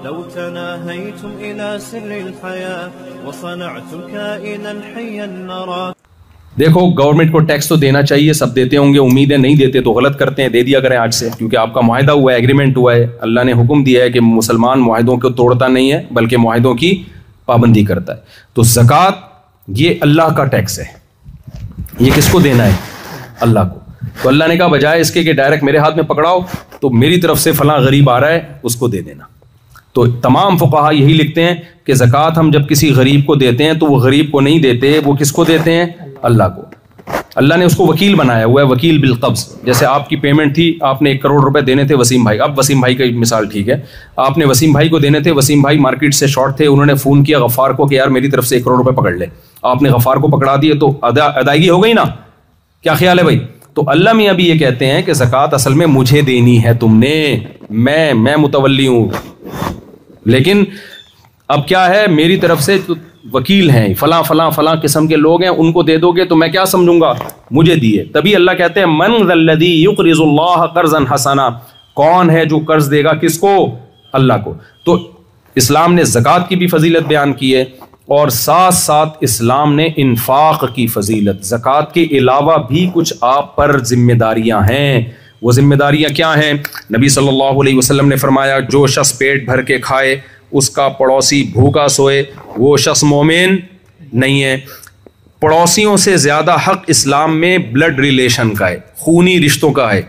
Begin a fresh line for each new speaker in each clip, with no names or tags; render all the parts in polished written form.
لو تناهيتم إلى سر الحياة وصنعتم كائنا حيا نرى.
دیکھو گورنمنٹ کو ٹیکس تو دینا چاہیے, سب دیتے ہوں گے, امیدیں نہیں دیتے تو غلط کرتے ہیں, دے دیا کریں آج سے, کیونکہ آپ کا معاہدہ ہوا ہے, ایگریمنٹ ہوا ہے, اللہ نے حکم دیا ہے کہ مسلمان معاہدوں کو توڑتا نہیں ہے بلکہ معاہدوں کی پابندی کرتا ہے. تو زکوٰۃ یہ اللہ کا ٹیکس ہے, یہ کس کو دینا ہے؟ اللہ کو. تو اللہ نے کہا بجائے اس کے کہ ڈائریکٹ میرے ہاتھ میں پکڑاؤ, تو میری طرف سے فلاں غریب آ رہا ہے اس کو دے دینا. تو تمام فقہا یہی لکھتے ہیں کہ زکوٰۃ ہم جب کسی غریب کو دیتے ہیں تو وہ غریب کو نہیں دیتے, وہ کس کو دیتے ہیں؟ اللہ کو. اللہ نے اس کو وکیل بنایا ہوا ہے, وکیل بالقبض. جیسے آپ کی پیمنٹ تھی, آپ نے 1 کروڑ روپے دینے تھے وسیم بھائی, اب وسیم بھائی کا مثال ٹھیک ہے, آپ نے وسیم بھائی کو دینے تھے, وسیم بھائی مارکیٹ سے شارٹ تھے, انہوں نے فون کیا غفار کو کہ یار میری طرف سے 1 کروڑ روپے پکڑ لے, آپ نے غفار کو پکڑا دیے تو ادائیگی ہو گئی نا. کیا خیال ہے بھائی؟ تو اللہ میاں بھی یہ کہتے ہیں کہ زکوٰۃ اصل میں مجھے دینی ہے, تم نے, میں متولی ہوں, لیکن اب کیا ہے میری طرف سے وکیل ہیں, فلاں فلاں فلاں قسم کے لوگ ہیں, ان کو دے دو گے تو میں کیا سمجھوں گا مجھے دیے. تبھی اللہ کہتے ہیں من ذا الذی یقرض اللہ قرضا حسنا, کون ہے جو قرض دے گا کس کو؟ اللہ کو. تو اسلام نے زکوٰۃ کی بھی فضیلت بیان کی ہے, اور ساتھ ساتھ اسلام نے انفاق کی فضیلت. زکوٰۃ کے علاوہ بھی کچھ آپ پر ذمہ داریاں ہیں. وہ ذمہ داریاں کیا ہیں؟ نبی صلی اللہ علیہ وسلم نے فرمایا جو شخص پیٹ بھر کے کھائے اس کا پڑوسی بھوکا سوئے وہ شخص مومن نہیں ہے. پڑوسیوں سے زیادہ حق اسلام میں بلڈ ریلیشن کا ہے, خونی رشتوں کا ہے.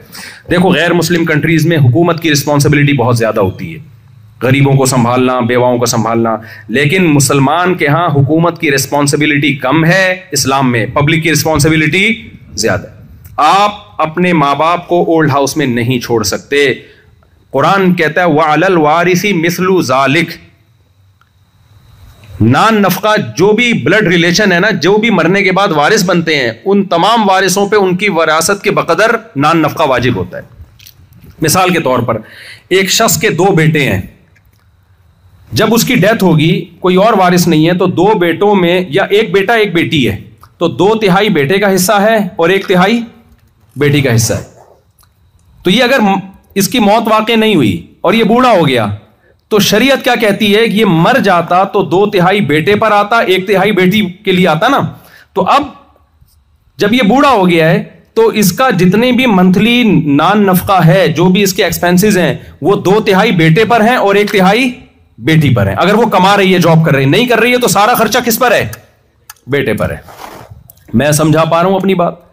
دیکھو غیر مسلم کنٹریز میں حکومت کی رسپانسبلٹی بہت زیادہ ہوتی ہے, غریبوں کو سنبھالنا, بیواؤں کو سنبھالنا, لیکن مسلمان کے ہاں حکومت کی رسپانسبلٹی کم ہے, اسلام میں پبلک کی رسپانسبلٹی زیادہ ہے. آپ اپنے ماں باپ کو اولڈ ہاؤس میں نہیں چھوڑ سکتے. قرآن کہتا ہے وَعَلَى الْوَارِثِ مِثْلُ ذَلِكَ, نان نفقہ جو بھی بلڈ ریلیشن ہے نا, جو بھی مرنے کے بعد وارث بنتے ہیں, ان تمام وارثوں پہ ان کی وراثت کے بقدر نان نفقہ واجب ہوتا ہے. مثال کے طور پر ایک شخص کے 2 بیٹے ہیں, جب اس کی ڈیتھ ہوگی کوئی اور وارث نہیں ہے تو 2 بیٹوں میں, یا ایک بیٹا ایک بیٹی ہے, تو 2/3 بیٹے کا حصہ ہے اور 1/3 بیٹی کا حصہ ہے. تو یہ اگر اس کی موت واقع نہیں ہوئی اور یہ بوڑھا ہو گیا تو شریعت کیا کہتی ہے کہ یہ مر جاتا تو 2/3 بیٹے پر آتا, 1/3 بیٹی کے لیے آتا نا. تو اب جب یہ بوڑھا ہو گیا ہے تو اس کا جتنے بھی منتھلی نان نفقہ ہے, جو بھی اس کے ایکسپینسز ہیں, وہ 2/3 بیٹے پر ہیں اور 1/3 بیٹی پر ہے. اگر وہ کما رہی ہے, جاب کر رہی ہے, نہیں کر رہی ہے تو سارا خرچہ کس پر ہے؟ بیٹے پر ہے. میں سمجھا پا رہا ہوں اپنی بات؟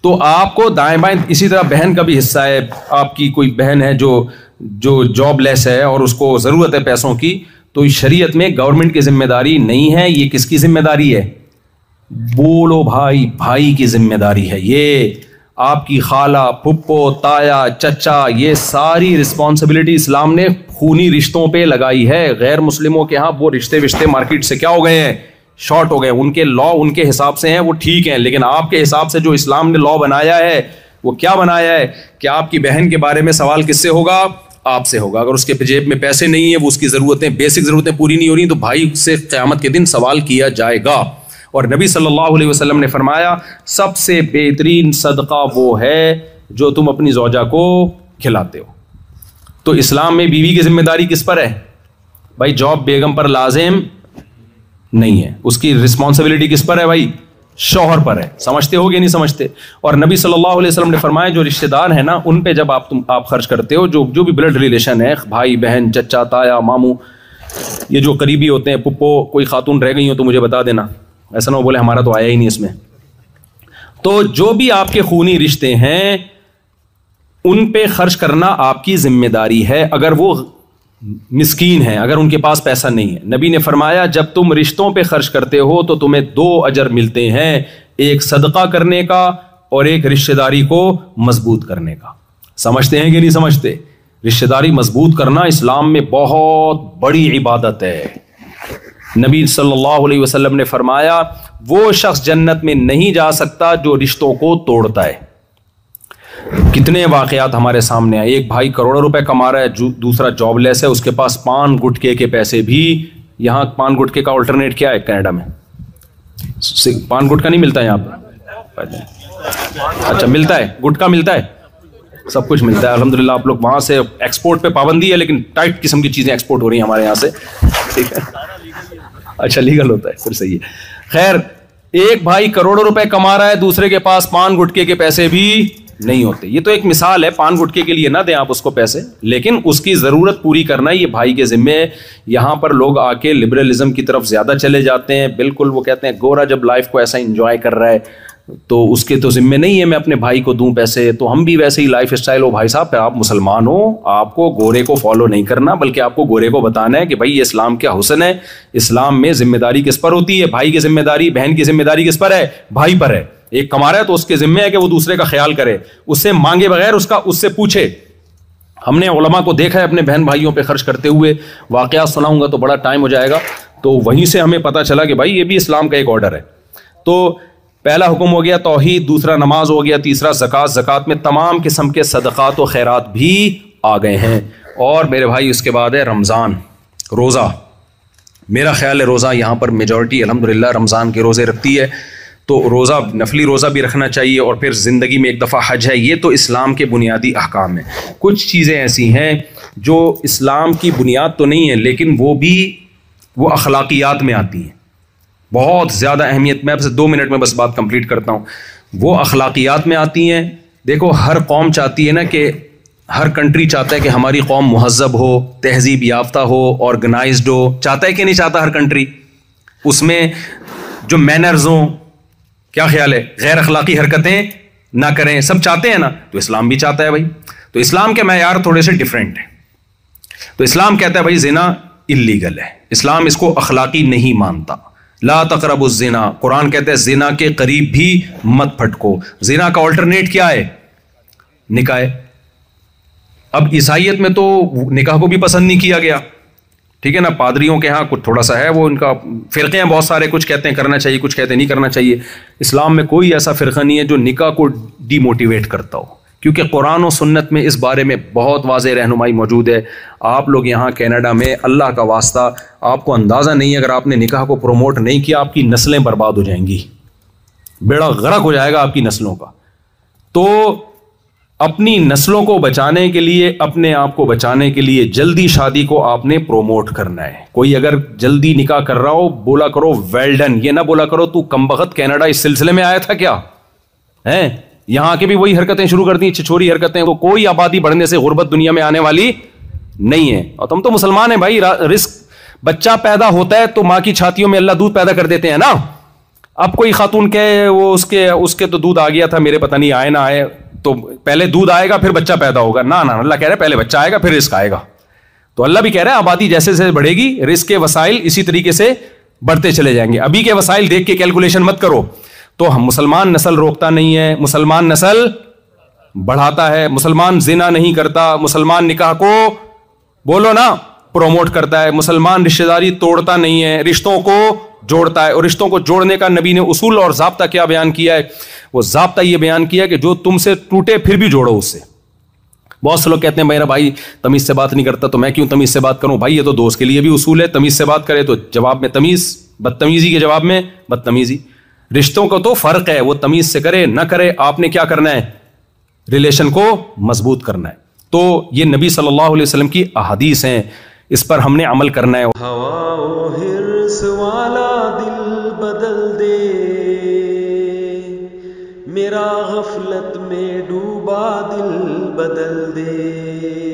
تو آپ کو دائیں بائیں, اسی طرح بہن کا بھی حصہ ہے. آپ کی کوئی بہن ہے جو جاب لیس ہے اور اس کو ضرورت ہے پیسوں کی, تو شریعت میں گورنمنٹ کی ذمہ داری نہیں ہے, یہ کس کی ذمہ داری ہے؟ بولو بھائی, بھائی کی ذمہ داری ہے. یہ آپ کی خالہ, پھپھو, تایا, چچا, یہ ساری رسپانسبلٹی اسلام نے خونی رشتوں پہ لگائی ہے. غیر مسلموں کے ہاں وہ رشتے مارکیٹ سے کیا ہو گئے ہیں؟ شارٹ ہو گئے. ان کے لا ان کے حساب سے ہیں, وہ ٹھیک ہیں, لیکن آپ کے حساب سے جو اسلام نے لا بنایا ہے وہ کیا بنایا ہے کہ آپ کی بہن کے بارے میں سوال کس سے ہوگا؟ آپ سے ہوگا. اگر اس کے جیب میں پیسے نہیں ہیں, وہ اس کی ضرورتیں, بیسک ضرورتیں پوری نہیں ہو رہی, تو بھائی سے قیامت کے دن سوال کیا جائے گا. اور نبی صلی اللہ علیہ وسلم نے فرمایا سب سے بہترین صدقہ وہ ہے جو تم اپنی زوجہ کو کھلاتے ہو. تو اسلام میں بیوی کی ذمہ داری کس پر ہے بھائی؟ جاب بیگم پر لازم نہیں ہے, اس کی رسپانسبلٹی کس پر ہے بھائی؟ شوہر پر ہے. سمجھتے ہو کہ نہیں سمجھتے؟ اور نبی صلی اللہ علیہ وسلم نے فرمایا جو رشتہ دار ہیں نا, ان پہ جب آپ خرچ کرتے ہو, جو بھی بلڈ ریلیشن ہے, بھائی بہن, چچا, تایا, ماموں, یہ جو قریبی ہوتے ہیں, پپو, کوئی خاتون رہ گئی ہو تو مجھے بتا دینا, ایسا نہ ہو بولے ہمارا تو آیا ہی نہیں اس میں. تو جو بھی آپ کے خونی رشتے ہیں ان پہ خرچ کرنا آپ کی ذمہ داری ہے, اگر وہ مسکین ہیں, اگر ان کے پاس پیسہ نہیں ہے. نبی نے فرمایا جب تم رشتوں پہ خرچ کرتے ہو تو تمہیں 2 اجر ملتے ہیں, ایک صدقہ کرنے کا اور ایک رشتہ داری کو مضبوط کرنے کا. سمجھتے ہیں کہ نہیں سمجھتے؟ رشتہ داری مضبوط کرنا اسلام میں بہت بڑی عبادت ہے. نبی صلی اللہ علیہ وسلم نے فرمایا وہ شخص جنت میں نہیں جا سکتا جو رشتوں کو توڑتا ہے. کتنے واقعات ہمارے سامنے ہیں. ایک بھائی کروڑوں روپے کما رہا ہے, دوسرا جاب لیس ہے, اس کے پاس پان گٹکے کے پیسے بھی. یہاں پان گٹکے کا الٹرنیٹ کیا ہے کینیڈا میں؟ پان گٹکا نہیں ملتا ہے یہاں پہ؟ اچھا ملتا ہے, گٹکا ملتا ہے. سب کچھ ملتا ہے الحمدللہ. آپ لوگ وہاں سے ایکسپورٹ پہ پابندی ہے لیکن ٹائٹ قسم کی چیزیں ایکسپورٹ ہو رہی ہیں ہمارے یہاں سے, ٹھیک ہے. اچھا لیگل ہوتا ہے, پھر صحیح ہے. خیر, ایک بھائی کروڑوں روپے کما رہا ہے, دوسرے کے پاس پان گٹکے کے پیسے بھی نہیں ہوتے. یہ تو ایک مثال ہے, پان گٹکے کے لیے نہ دیں آپ اس کو پیسے, لیکن اس کی ضرورت پوری کرنا یہ بھائی کے ذمے. یہاں پر لوگ آ کے لبرلزم کی طرف زیادہ چلے جاتے ہیں. بالکل وہ کہتے ہیں گورا جب لائف کو ایسا انجوائے کر رہا ہے تو اس کے تو ذمے نہیں ہے میں اپنے بھائی کو دوں پیسے. تو ہم بھی ویسے ہی لائف اسٹائل ہو بھائی صاحب, آپ مسلمان ہو, آپ کو گورے کو فالو نہیں کرنا بلکہ آپ کو گورے کو بتانا ہے کہ بھائی یہ اسلام کیا حسن ہے. اسلام میں ذمہ داری کس پر ہوتی ہے؟ بھائی کی ذمہ داری, بہن کی ذمہ داری کس پر ہے؟ بھائی پر ہے. ایک کما رہا ہے تو اس کے ذمہ ہے کہ وہ دوسرے کا خیال کرے, اس سے مانگے بغیر اس سے پوچھے. ہم نے علماء کو دیکھا ہے اپنے بہن بھائیوں پہ خرچ کرتے ہوئے, واقعات سناؤں گا تو بڑا ٹائم ہو جائے گا. تو وہیں سے ہمیں پتہ چلا کہ بھائی یہ بھی اسلام کا ایک آرڈر ہے. تو پہلا حکم ہو گیا توحید, دوسرا نماز ہو گیا, تیسرا زکوٰۃ. زکوٰۃ میں تمام قسم کے صدقات و خیرات بھی آ گئے ہیں. اور میرے بھائی اس کے بعد ہے رمضان, روزہ. میرا خیال ہے روزہ یہاں پر میجورٹی الحمدللہ رمضان کے روزے رکھتی ہے. تو روزہ, نفلی روزہ بھی رکھنا چاہیے, اور پھر زندگی میں ایک دفعہ حج ہے. یہ تو اسلام کے بنیادی احکام ہیں. کچھ چیزیں ایسی ہیں جو اسلام کی بنیاد تو نہیں ہے لیکن وہ اخلاقیات میں آتی ہیں. بہت زیادہ اہمیت, میں آپ سے 2 منٹ میں بس بات کمپلیٹ کرتا ہوں. وہ اخلاقیات میں آتی ہیں. دیکھو ہر قوم چاہتی ہے نا کہ ہر کنٹری چاہتا ہے کہ ہماری قوم مہذب ہو, تہذیب یافتہ ہو, آرگنائزڈ ہو. چاہتا ہے کہ نہیں چاہتا ہر کنٹری؟ اس میں جو مینرز ہوں, کیا خیال ہے, غیر اخلاقی حرکتیں نہ کریں, سب چاہتے ہیں نا. تو اسلام بھی چاہتا ہے بھائی. تو اسلام کے معیار تھوڑے سے ڈفرینٹ ہیں. تو اسلام کہتا ہے بھائی زنا اللیگل ہے, اسلام اس کو اخلاقی نہیں مانتا. لا تقربوا الزنا, قرآن کہتا ہے زنا کے قریب بھی مت پھٹکو. زنا کا آلٹرنیٹ کیا ہے؟ نکاح. اب عیسائیت میں تو نکاح کو بھی پسند نہیں کیا گیا, ٹھیک ہے نا. پادریوں کے ہاں کچھ تھوڑا سا ہے, وہ ان کا فرقے ہیں بہت سارے, کچھ کہتے ہیں کرنا چاہیے, کچھ کہتے ہیں نہیں کرنا چاہیے. اسلام میں کوئی ایسا فرقہ نہیں ہے جو نکاح کو ڈی موٹیویٹ کرتا ہو, کیونکہ قرآن و سنت میں اس بارے میں بہت واضح رہنمائی موجود ہے. آپ لوگ یہاں کینیڈا میں اللہ کا واسطہ آپ کو اندازہ نہیں ہے, اگر آپ نے نکاح کو پروموٹ نہیں کیا آپ کی نسلیں برباد ہو جائیں گی, بیڑا غرق ہو جائے گا آپ کی نسلوں کا. تو اپنی نسلوں کو بچانے کے لیے, اپنے آپ کو بچانے کے لیے جلدی شادی کو آپ نے پروموٹ کرنا ہے. کوئی اگر جلدی نکاح کر رہا ہو بولا کرو ویل ڈن, یہ نہ بولا کرو تو کمبخت کینیڈا اس سلسلے میں آیا تھا کیا ہے. یہاں کے بھی وہی حرکتیں شروع کر دی, چھچوری حرکتیں. تو کوئی آبادی بڑھنے سے غربت دنیا میں آنے والی نہیں ہے. اور تم تو مسلمان ہیں بھائی, رزق بچہ پیدا ہوتا ہے تو ماں کی چھاتیوں میں اللہ دودھ پیدا کر دیتے ہیں نا. اب کوئی خاتون کہے وہ اس کے تو دودھ آ گیا تھا, میرے پتہ نہیں آئے نہ آئے, تو پہلے دودھ آئے گا پھر بچہ پیدا ہوگا. نہ اللہ کہہ رہے پہلے بچہ آئے گا پھر رزق آئے گا. تو اللہ بھی کہہ رہے ہیں آبادی جیسے جیسے بڑھے گی رزق کے وسائل اسی طریقے سے بڑھتے چلے جائیں گے. ابھی کے وسائل دیکھ کے کیلکولیشن مت کرو. تو ہم مسلمان نسل روکتا نہیں ہے, مسلمان نسل بڑھاتا ہے. مسلمان زنا نہیں کرتا, مسلمان نکاح کو بولو نا پروموٹ کرتا ہے. مسلمان رشتہ داری توڑتا نہیں ہے, رشتوں کو جوڑتا ہے. اور رشتوں کو جوڑنے کا نبی نے اصول اور ضابطہ کیا بیان کیا ہے؟ وہ ضابطہ یہ بیان کیا کہ جو تم سے ٹوٹے پھر بھی جوڑو اس سے. بہت سے لوگ کہتے ہیں میرا بھائی تمیز سے بات نہیں کرتا تو میں کیوں تمیز سے بات کروں. بھائی یہ تو دوست کے لیے بھی اصول ہے, تمیز سے بات کرے تو جواب میں تمیز, بدتمیزی کے جواب میں بدتمیزی. رشتوں کو تو فرق ہے, وہ تمیز سے کرے نہ کرے, آپ نے کیا کرنا ہے؟ ریلیشن کو مضبوط کرنا ہے. تو یہ نبی صلی اللہ علیہ وسلم کی احادیث ہیں, اس پر ہم نے عمل کرنا ہے.
ہوا و حرص والا دل بدل دے, میرا غفلت میں ڈوبا دل بدل دے.